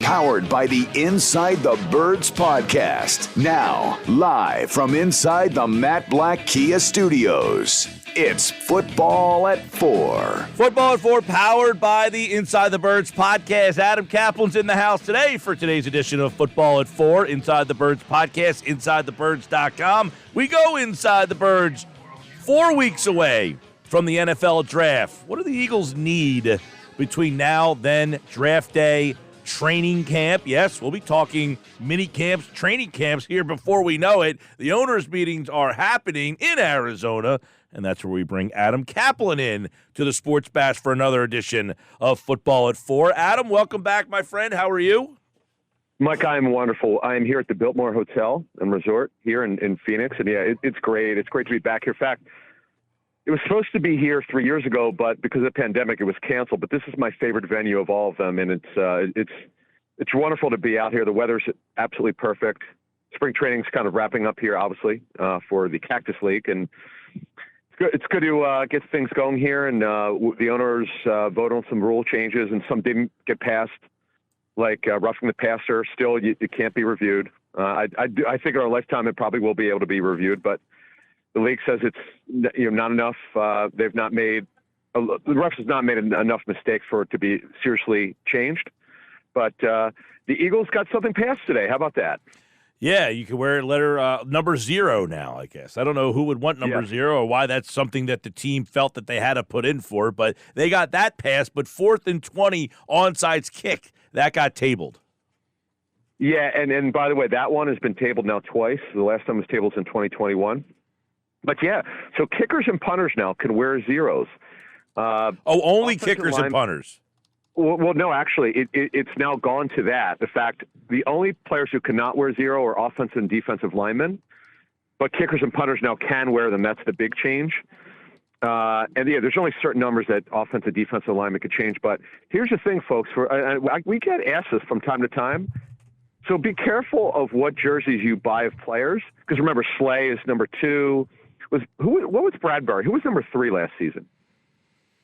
powered by the Inside the Birds podcast. Now, live from inside the Matt Black Kia Studios, it's Football at 4. Football at 4, powered by the Inside the Birds podcast. Adam Caplan's in the house today for today's edition of Football at 4, Inside the Birds podcast, InsideTheBirds.com. We go Inside the Birds 4 weeks away from the NFL draft. What do the Eagles need between now, then, draft day, training camp? Yes, we'll be talking mini camps, training camps here before we know it. The owners' meetings are happening in Arizona, and that's where we bring Adam Caplan in to the Sports Bash for another edition of Football at 4. Adam, welcome back, my friend. How are you? Mike, I am wonderful. I am here at the Biltmore Hotel and Resort here in Phoenix, and yeah, it's great. It's great to be back here. In fact, it was supposed to be here 3 years ago, but because of the pandemic, it was canceled. But this is my favorite venue of all of them, and it's wonderful to be out here. The weather's absolutely perfect. Spring training's kind of wrapping up here, obviously, for the Cactus League, and it's good to get things going here. And the owners voted on some rule changes, and some didn't get passed, like roughing the passer. Still, it can't be reviewed. I think in our lifetime it probably will be able to be reviewed, but the league says it's not enough. They've not made the refs has not made enough mistakes for it to be seriously changed. But the Eagles got something passed today. How about that? Yeah, you can wear letter number 0 now, I guess. I don't know who would want number 0 or why that's something that the team felt that they had to put in for, but they got that passed. But 4th and 20 onside kick, that got tabled. Yeah, and by the way, that one has been tabled now twice. The last time it was tabled in 2021. But yeah, so kickers and punters now can wear 0s. Only kickers and punters. Well, no, actually, it's now gone to that. The fact the only players who cannot wear 0 are offensive and defensive linemen, but kickers and punters now can wear them. That's the big change. And yeah, there's only certain numbers that offensive, defensive linemen could change. But here's the thing, folks. We get asked this from time to time. So be careful of what jerseys you buy of players, because remember, Slay is number 2. What was Bradbury? Who was number 3 last season?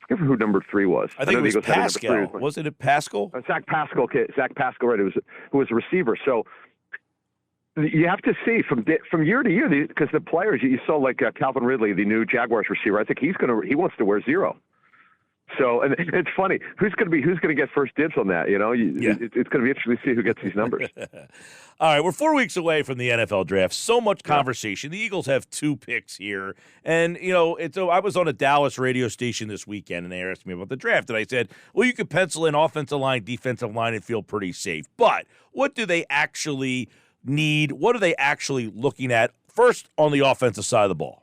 I forget who number 3 was. I think it was Pascal. Wasn't it Pascal? Zach Pascal. Okay, Zach Pascal, right? Who was a receiver. So you have to see from year to year, because the players you saw, like Calvin Ridley, the new Jaguars receiver. I think he wants to wear 0. So, and it's funny, who's going to get first dibs on that? It's going to be interesting to see who gets these numbers. All right, we're 4 weeks away from the NFL draft. So much conversation. The Eagles have 2 picks here, and I was on a Dallas radio station this weekend, and they asked me about the draft, and I said, well, you could pencil in offensive line, defensive line, and feel pretty safe. But what do they actually need? What are they actually looking at first on the offensive side of the ball?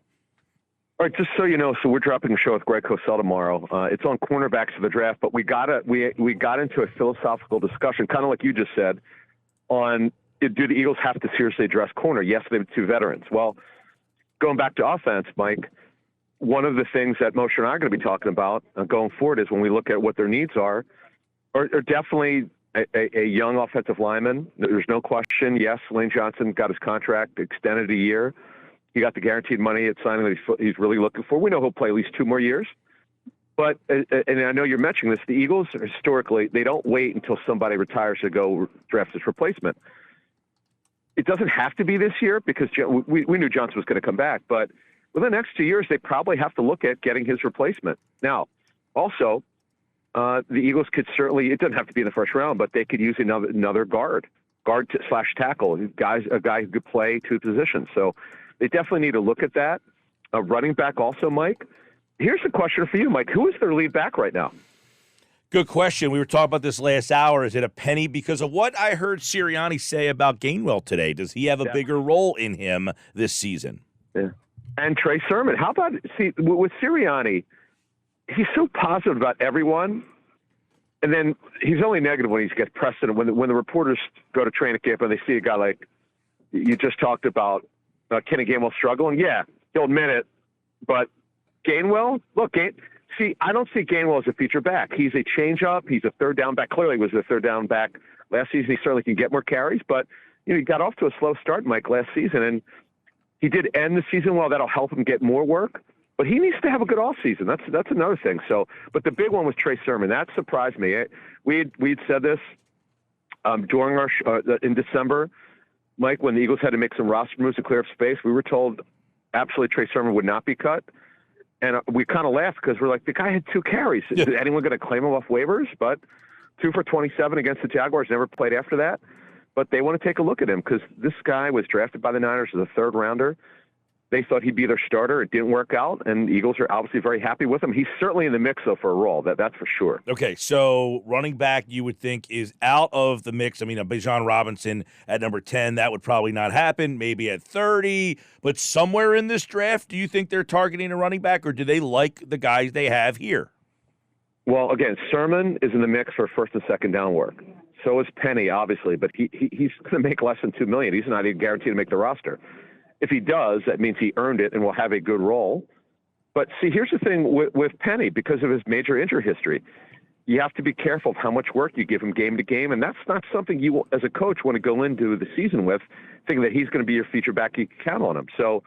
All right, just so you know, so we're dropping a show with Greg Cosell tomorrow. It's on cornerbacks for the draft, but we got into a philosophical discussion, kind of like you just said, on do the Eagles have to seriously address corner? Yes, they have 2 veterans. Well, going back to offense, Mike, one of the things that Moshe and I are going to be talking about going forward is when we look at what their needs are definitely a young offensive lineman. There's no question. Yes, Lane Johnson got his contract extended a year. He got the guaranteed money at signing that he's really looking for. We know he'll play at least 2 more years. But, and I know you're mentioning this, the Eagles, historically, they don't wait until somebody retires to go draft his replacement. It doesn't have to be this year because we knew Johnson was going to come back. But within the next 2 years, they probably have to look at getting his replacement. Now, also, the Eagles could certainly, it doesn't have to be in the first round, but they could use another guard / tackle, a guy who could play 2 positions. So they definitely need to look at that. Running back also, Mike. Here's a question for you, Mike. Who is their lead back right now? Good question. We were talking about this last hour. Is it a penny? Because of what I heard Sirianni say about Gainwell today, does he have a bigger role in him this season? Yeah. And Trey Sermon. How about, with Sirianni, he's so positive about everyone, and then he's only negative when he gets pressed. And when the reporters go to training camp and they see a guy like you just talked about, Kenny Gainwell struggling, yeah, he'll admit it. But Gainwell, look, I don't see Gainwell as a feature back. He's a change-up. He's a third down back. Clearly, he was a third down back last season. He certainly can get more carries, but he got off to a slow start, Mike, last season, and he did end the season well. That'll help him get more work. But he needs to have a good offseason. That's another thing. So, but the big one was Trey Sermon. That surprised me. We'd said this During in December, Mike, when the Eagles had to make some roster moves to clear up space, we were told absolutely Trey Sermon would not be cut. And we kind of laughed because we're like, the guy had 2 carries. Is anyone going to claim him off waivers? But 2 for 27 against the Jaguars, never played after that. But they want to take a look at him because this guy was drafted by the Niners as a 3rd rounder. They thought he'd be their starter. It didn't work out, and the Eagles are obviously very happy with him. He's certainly in the mix, though, for a role. That's for sure. Okay, so running back you would think is out of the mix. I mean, Bijan Robinson at number 10, that would probably not happen, maybe at 30. But somewhere in this draft, do you think they're targeting a running back, or do they like the guys they have here? Well, again, Sermon is in the mix for first and second down work. So is Penny, obviously, but he's going to make less than $2 million. He's not even guaranteed to make the roster. If he does, that means he earned it and will have a good role. But see, here's the thing with Penny, because of his major injury history, you have to be careful of how much work you give him game to game, and that's not something you, as a coach, want to go into the season with, thinking that he's going to be your feature back. You can count on him. So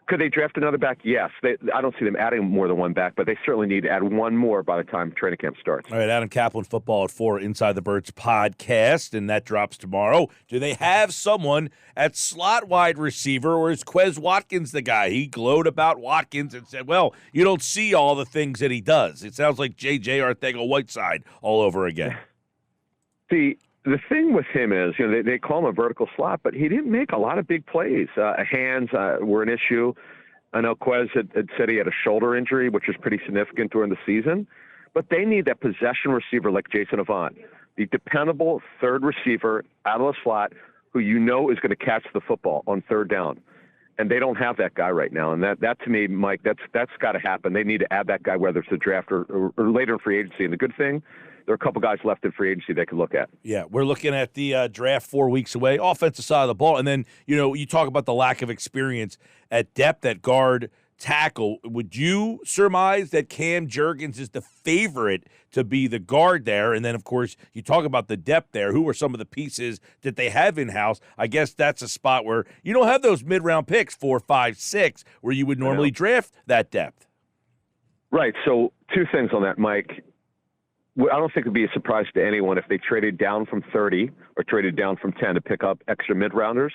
could they draft another back? Yes. I don't see them adding more than one back, but they certainly need to add one more by the time training camp starts. All right, Adam Caplan, Football at 4, Inside the Birds podcast, and that drops tomorrow. Do they have someone at slot wide receiver, or is Quez Watkins the guy? He glowed about Watkins and said, well, you don't see all the things that he does. It sounds like J.J. Arcega-Whiteside all over again. See, the thing with him is, they call him a vertical slot, but he didn't make a lot of big plays. Hands were an issue. I know Quez had said he had a shoulder injury, which is pretty significant during the season. But they need that possession receiver like Jason Avant, the dependable 3rd receiver out of the slot who is going to catch the football on 3rd down. And they don't have that guy right now. And that to me, Mike, that's got to happen. They need to add that guy, whether it's the draft or later in free agency. And the good thing, there are a couple guys left in free agency they can look at. Yeah, we're looking at the draft 4 weeks away, offensive side of the ball. And then, you talk about the lack of experience at depth at guard tackle. Would you surmise that Cam Jurgens is the favorite to be the guard there? And then, of course, you talk about the depth there. Who are some of the pieces that they have in-house? I guess that's a spot where you don't have those mid-round picks, 4, 5, 6, where you would normally draft that depth. Right. So 2 things on that, Mike. I don't think it would be a surprise to anyone if they traded down from 30 or traded down from 10 to pick up extra mid-rounders.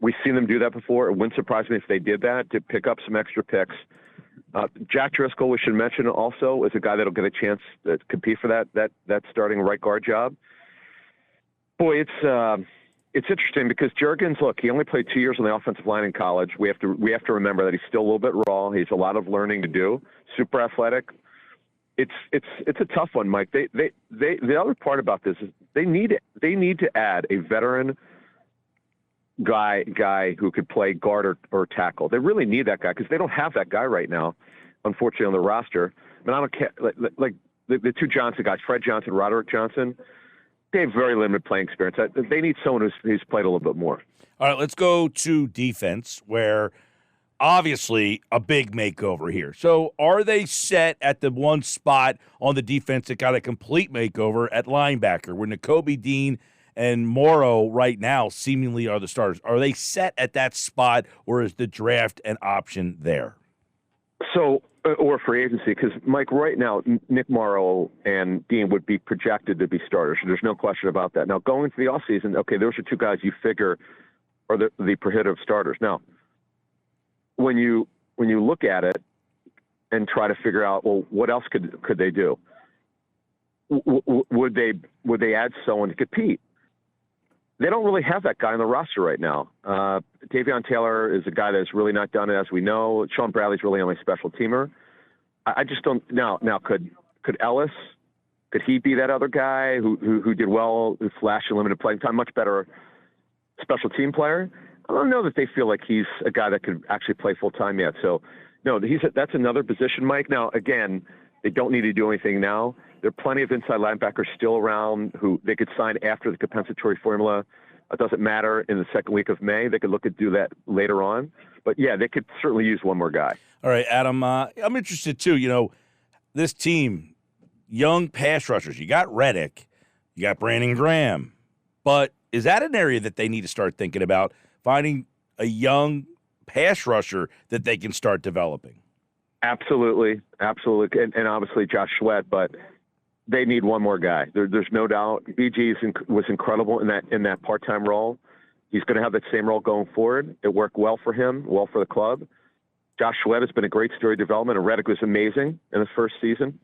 We've seen them do that before. It wouldn't surprise me if they did that, to pick up some extra picks. Jack Driscoll, we should mention also, is a guy that'll get a chance to compete for that starting right guard job. Boy, it's interesting because Jurgens, look, he only played 2 years on the offensive line in college. We have to remember that he's still a little bit raw. He's a lot of learning to do. Super athletic. It's a tough one, Mike. The other part about this is they need to add a veteran guy who could play guard or tackle. They really need that guy because they don't have that guy right now, unfortunately, on the roster. I mean, I don't care. Like the 2 Johnson guys, Fred Johnson, Roderick Johnson, they have very limited playing experience. They need someone who's played a little bit more. All right, let's go to defense, where obviously a big makeover here. So are they set at the one spot on the defense that got a complete makeover at linebacker, where Nakobe Dean and Morrow right now seemingly are the starters? Are they set at that spot, or is the draft an option there? So, or free agency, because, Mike, right now, Nick Morrow and Dean would be projected to be starters. There's no question about that. Now, going into the offseason, okay, those are 2 guys you figure are the prohibitive starters. Now, when you look at it and try to figure out, well, what else could they do? Would they add someone to compete? They don't really have that guy on the roster right now. Davion Taylor is a guy that's really not done it, as we know. Sean Bradley's really only a special teamer. I just don't now. Could Ellis? Could he be that other guy who did well, who flashed in limited playing time, much better special team player? I don't know that they feel like he's a guy that could actually play full time yet. So, no, that's another position, Mike. Now, again, they don't need to do anything now. There are plenty of inside linebackers still around who they could sign after the compensatory formula. It doesn't matter in the second week of May. They could look at do that later on. But, yeah, they could certainly use one more guy. All right, Adam, I'm interested, too. This team, young pass rushers. You got Reddick. You got Brandon Graham. But is that an area that they need to start thinking about, finding a young pass rusher that they can start developing? Absolutely. And obviously Josh Sweat. But they need one more guy. There's no doubt. BG was incredible in that part-time role. He's going to have that same role going forward. It worked well for him, well for the club. Josh Sweat has been a great story development, and Reddick was amazing in his first season.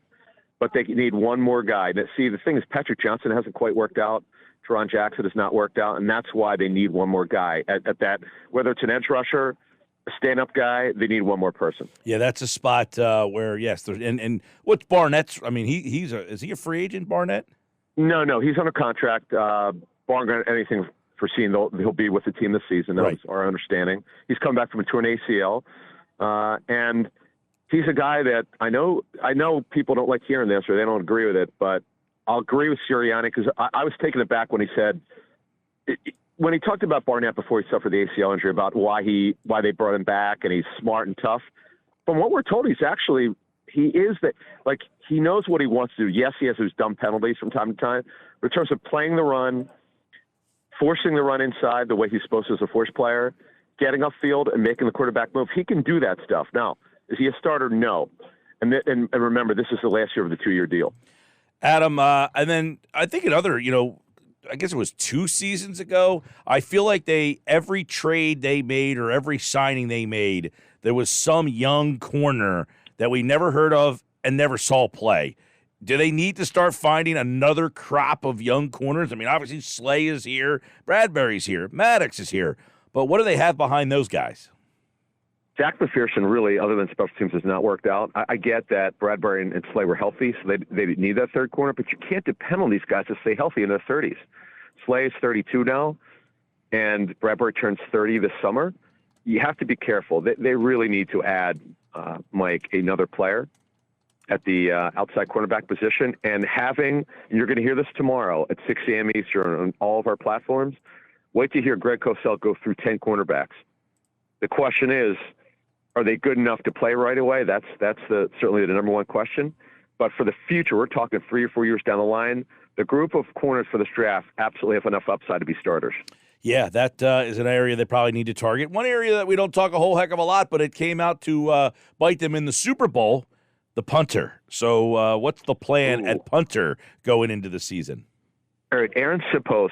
But they need one more guy. See, the thing is, Patrick Johnson hasn't quite worked out. Teron Jackson has not worked out, and that's why they need one more guy at that. Whether it's an edge rusher, a stand-up guy, they need one more person. Yeah, that's a spot where, yes, and what's Barnett's? I mean, is he a free agent, Barnett? No, he's under contract. Barring anything foreseen, he'll be with the team this season. That was our understanding. He's come back from a torn ACL, and he's a guy that I know people don't like hearing this or they don't agree with it, but I'll agree with Sirianni because I was taken aback when he said when he talked about Barnett before he suffered the ACL injury about why they brought him back and he's smart and tough. From what we're told, he knows what he wants to do. Yes, he has those dumb penalties from time to time, but in terms of playing the run, forcing the run inside the way he's supposed to as a force player, getting upfield and making the quarterback move, he can do that stuff. Now, is he a starter? No. And remember, this is the last year of the 2-year deal. Adam, and then I think another, I guess it was 2 seasons ago, I feel like every trade they made or every signing they made, there was some young corner that we never heard of and never saw play. Do they need to start finding another crop of young corners? I mean, obviously Slay is here, Bradbury's here, Maddox is here, but what do they have behind those guys? Zach McPherson really, other than special teams, has not worked out. I get that Bradbury and Slay were healthy, so they need that third corner, but you can't depend on these guys to stay healthy in their 30s. Slay is 32 now, and Bradbury turns 30 this summer. You have to be careful. They really need to add, Mike, another player at the outside cornerback position. And you're going to hear this tomorrow at 6 a.m. Eastern on all of our platforms, wait to hear Greg Cosell go through 10 cornerbacks. The question is, are they good enough to play right away? That's certainly the number one question. But for the future, we're talking 3 or 4 years down the line, the group of corners for this draft absolutely have enough upside to be starters. Yeah, that is an area they probably need to target. One area that we don't talk a whole heck of a lot, but it came out to bite them in the Super Bowl, the punter. So what's the plan at punter going into the season? All right, Aaron Sipos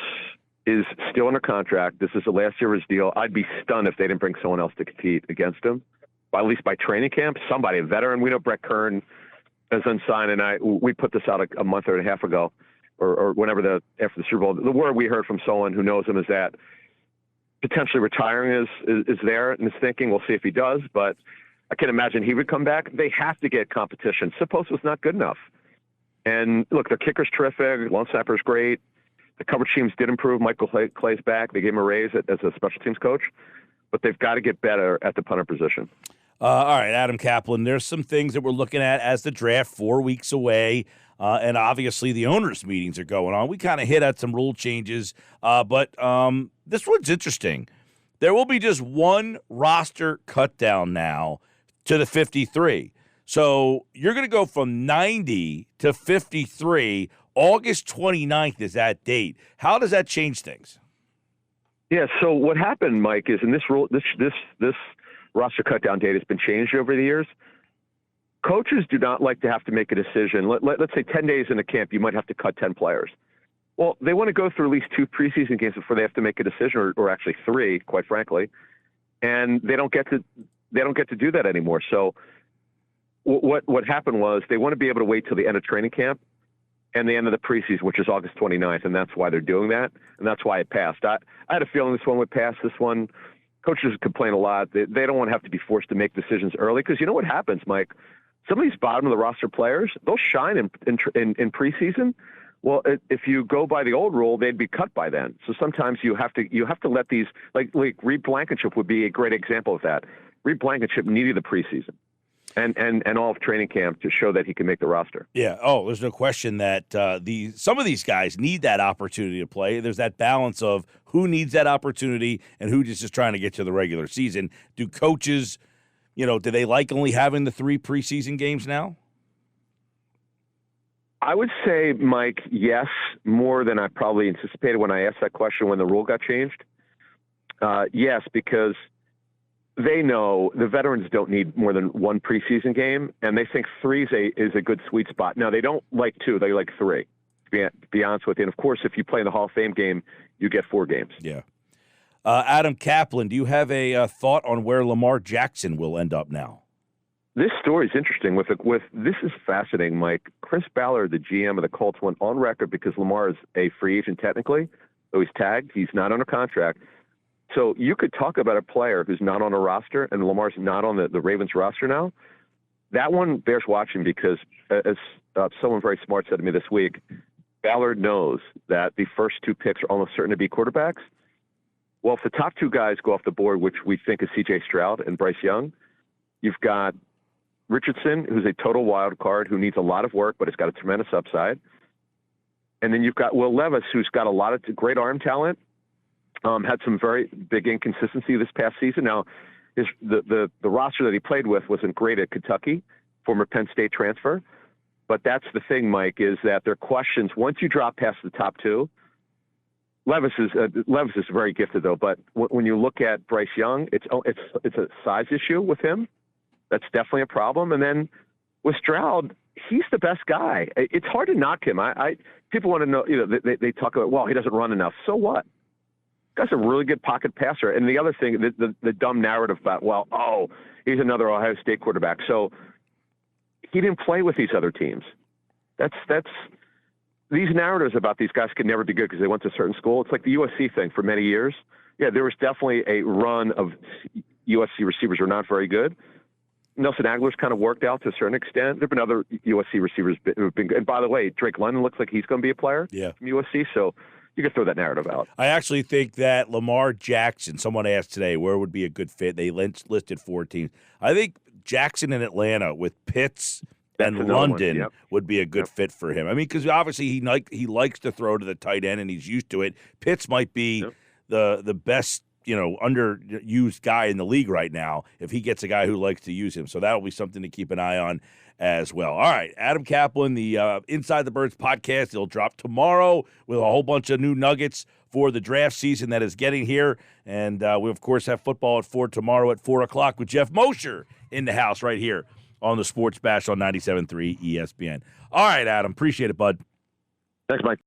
is still under contract. This is the last year of his deal. I'd be stunned if they didn't bring someone else to compete against him, at least by training camp. Somebody, a veteran. We know Brett Kern is unsigned, and we put this out a month and a half ago, or whenever after the Super Bowl. The word we heard from someone who knows him is that potentially retiring is there in his thinking. We'll see if he does, but I can imagine he would come back. They have to get competition. Sipos was not good enough. And look, their kicker's terrific. Long snapper's great. The coverage teams did improve. Michael Clay's back. They gave him a raise as a special teams coach, but they've got to get better at the punter position. All right, Adam Caplan, there's some things that we're looking at as the draft 4 weeks away, and obviously the owners' meetings are going on. We kind of hit at some rule changes, but this one's interesting. There will be just one roster cut down now to the 53. So you're going to go from 90 to 53. August 29th is that date. How does that change things? Yeah, so what happened, Mike, is in this rule, this roster cutdown date has been changed over the years. Coaches do not like to have to make a decision. Let's say 10 days in a camp, you might have to cut 10 players. Well, they want to go through at least 2 preseason games before they have to make a decision, or actually 3, quite frankly. And they don't get to do that anymore. So what happened was they want to be able to wait till the end of training camp and the end of the preseason, which is August 29th, and that's why they're doing that, and that's why it passed. I had a feeling this one would pass. This one, coaches complain a lot. They don't want to have to be forced to make decisions early because you know what happens, Mike? Some of these bottom of the roster players, they'll shine in preseason. Well, if you go by the old rule, they'd be cut by then. So sometimes you have to let these, like Reed Blankenship would be a great example of that. Reed Blankenship needed the preseason and all of training camp to show that he can make the roster. Yeah. Oh, there's no question that some of these guys need that opportunity to play. There's that balance of who needs that opportunity and who is just trying to get to the regular season. Do coaches, do they like only having the 3 preseason games now? I would say, Mike, yes, more than I probably anticipated when I asked that question when the rule got changed. Yes, because they know the veterans don't need more than one preseason game, and they think three is a good sweet spot. Now, they don't like two. They like three, to be honest with you. And, of course, if you play in the Hall of Fame game, you get 4 games. Yeah. Adam Caplan, do you have a thought on where Lamar Jackson will end up now? This story is interesting. This is fascinating, Mike. Chris Ballard, the GM of the Colts, went on record because Lamar is a free agent technically, though he's tagged. He's not under contract. So you could talk about a player who's not on a roster, and Lamar's not on the Ravens roster now. That one bears watching because, as someone very smart said to me this week, Ballard knows that the first 2 picks are almost certain to be quarterbacks. Well, if the top 2 guys go off the board, which we think is C.J. Stroud and Bryce Young, you've got Richardson, who's a total wild card, who needs a lot of work, but has got a tremendous upside. And then you've got Will Levis, who's got a lot of great arm talent, had some very big inconsistency this past season. Now, the roster that he played with wasn't great at Kentucky, former Penn State transfer. But that's the thing, Mike, is that there are questions. Once you drop past the top 2, Levis is very gifted, though. But when you look at Bryce Young, it's a size issue with him. That's definitely a problem. And then with Stroud, he's the best guy. It's hard to knock him. People want to know, they talk about, well, he doesn't run enough. So what? Guy's a really good pocket passer. And the other thing, the dumb narrative about, he's another Ohio State quarterback. So he didn't play with these other teams. That's these narratives about these guys could never be good because they went to a certain school. It's like the USC thing for many years. Yeah, there was definitely a run of USC receivers who are not very good. Nelson Aguilar's kind of worked out to a certain extent. There have been other USC receivers who have been good. And by the way, Drake London looks like he's going to be a player from USC. So you can throw that narrative out. I actually think that Lamar Jackson, someone asked today, where would be a good fit? They listed 4 teams. I think Jackson in Atlanta with Pitts and London would be a good fit for him. I mean, because obviously he likes to throw to the tight end and he's used to it. Pitts might be the best, underused guy in the league right now if he gets a guy who likes to use him. So that'll be something to keep an eye on as well. All right, Adam Caplan, the Inside the Birds podcast. It'll drop tomorrow with a whole bunch of new nuggets for the draft season that is getting here. And we, of course, have football at 4 tomorrow at 4 o'clock with Jeff Mosher in the house right here on the Sports Bash on 97.3 ESPN. All right, Adam. Appreciate it, bud. Thanks, Mike.